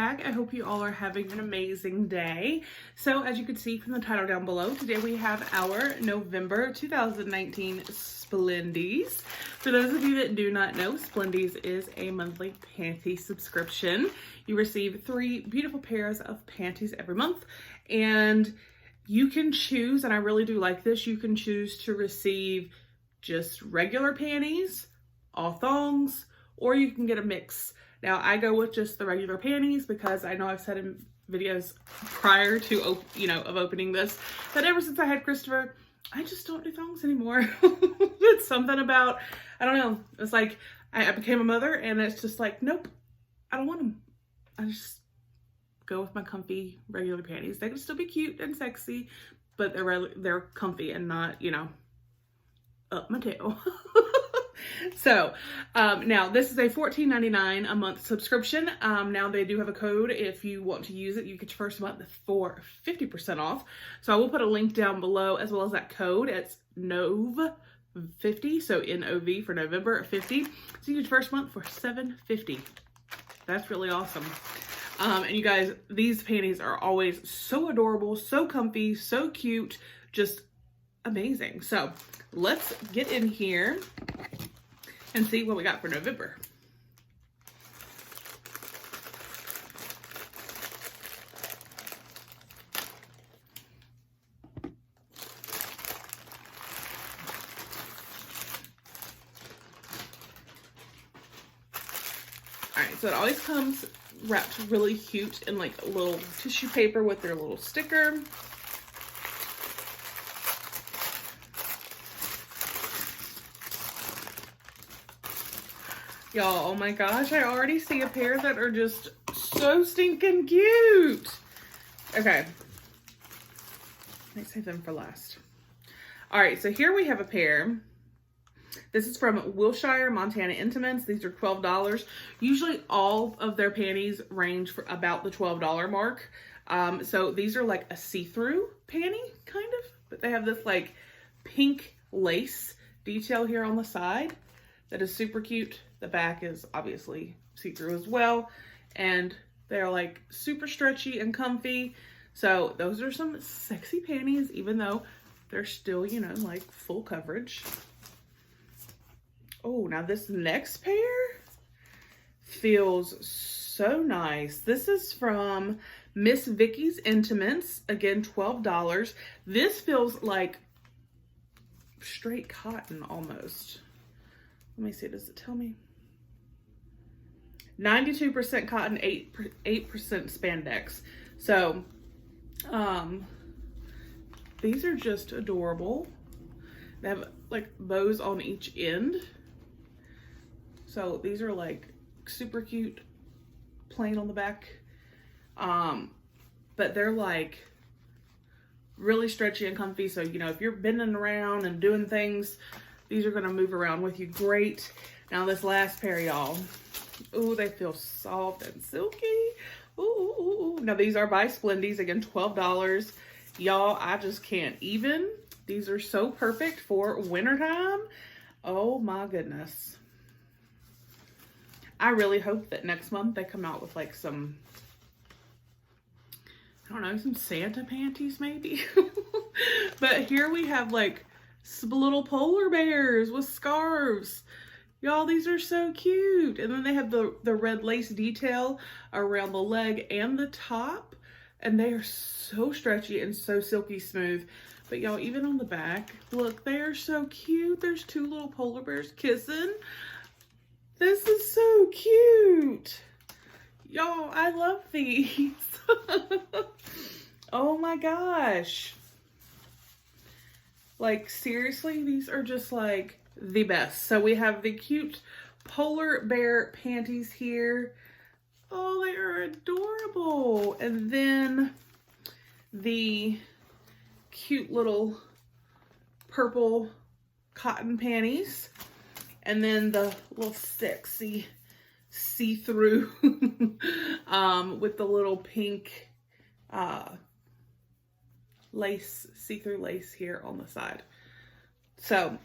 back. I hope you all are having an amazing day. So as you can see from the title down below, today we have our November 2019 Splendies. For those of you that do not know, Splendies is a monthly panty subscription. You receive 3 beautiful pairs of panties every month, and you can choose, and I really do like this, you can choose to receive just regular panties, all thongs, or you can get a mix. Now I go with just the regular panties because I know I've said in videos prior to of opening this that ever since I had Christopher, I just don't do thongs anymore. It's something about, I don't know, it's like I became a mother and it's just like, nope, I don't want them. I just go with my comfy regular panties. They can still be cute and sexy, but they're comfy and not, up my tail. So now this is a $14.99 a month subscription. Now they do have a code. If you want to use it, you get your first month for 50% off. So I will put a link down below as well as that code. It's NOV50, so N-O-V for November 50. So you get your first month for $7.50. That's really awesome. And you guys, these panties are always so adorable, so comfy, so cute, just amazing. So let's get in here and see what we got for November. All right, so it always comes wrapped really cute in like a little tissue paper with their little sticker. Y'all, oh my gosh, I already see a pair that are just so stinking cute. Okay, let's save them for last. All right, so here we have a pair. This is from Wilshire, Montana Intimates. These are $12. Usually all of their panties range for about the $12 mark. So these are like a see-through panty, kind of, but they have this like pink lace detail here on the side that is super cute. The back is obviously see-through as well, and they're like super stretchy and comfy. So those are some sexy panties, even though they're still, like full coverage. Oh, now this next pair feels so nice. This is from Miss Vicky's Intimates. Again, $12. This feels like straight cotton almost. Let me see, does it tell me? 92% cotton, 8% spandex. So, these are just adorable. They have like bows on each end. So these are like super cute, plain on the back. But they're like really stretchy and comfy. So, if you're bending around and doing things, these are gonna move around with you great. Now this last pair, y'all. Ooh, they feel soft and silky. Ooh, ooh, ooh. Now these are by Splendies. Again, $12. Y'all, I just can't even. These are so perfect for wintertime. Oh my goodness. I really hope that next month they come out with like some, I don't know, some Santa panties maybe. But here we have like some little polar bears with scarves. Y'all, these are so cute. And then they have the red lace detail around the leg and the top. And they are so stretchy and so silky smooth. But y'all, even on the back, look, they are so cute. There's 2 little polar bears kissing. This is so cute. Y'all, I love these. Oh my gosh. Like, seriously, these are just like the best. So we have the cute polar bear panties here. Oh, they are adorable. And then the cute little purple cotton panties. And then the little sexy see-through with the little pink lace, see-through lace here on the side. So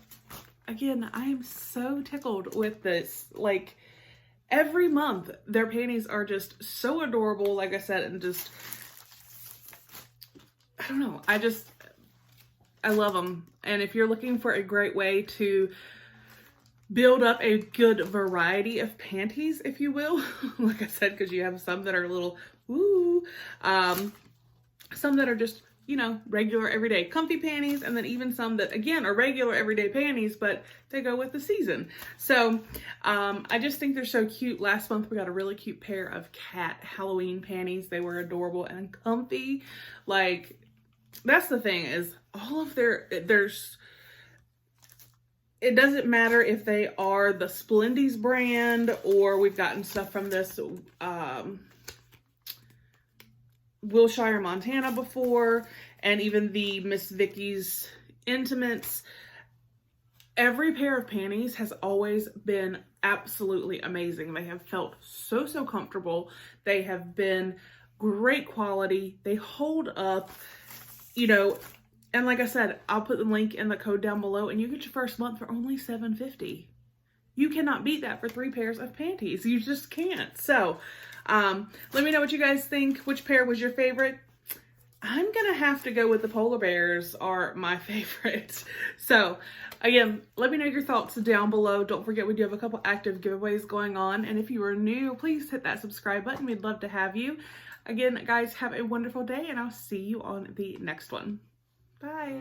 again, I am so tickled with this. Like, every month their panties are just so adorable, like I said, and just, I don't know, I love them. And if you're looking for a great way to build up a good variety of panties, if you will, like I said, because you have some that are a little, woo, some that are just, you know, regular everyday comfy panties, and then even some that, again, are regular everyday panties, but they go with the season. So I just think they're so cute. Last month we got a really cute pair of cat Halloween panties. They were adorable and comfy. Like, that's the thing, is all of there's, it doesn't matter if they are the Splendies brand, or we've gotten stuff from this Wilshire, Montana before, and even the Miss Vicky's Intimates. Every pair of panties has always been absolutely amazing. They have felt so comfortable. They have been great quality. They hold up, you know, and like I said, I'll put the link in the code down below, and you get your first month for only $7.50. You cannot beat that for 3 pairs of panties. You just can't. So let me know what you guys think. Which pair was your favorite? I'm gonna have to go with the polar bears are my favorite. So again, let me know your thoughts down below. Don't forget, we do have a couple active giveaways going on, and if you are new, please hit that subscribe button. We'd love to have you. Again, guys, have a wonderful day, and I'll see you on the next one. Bye.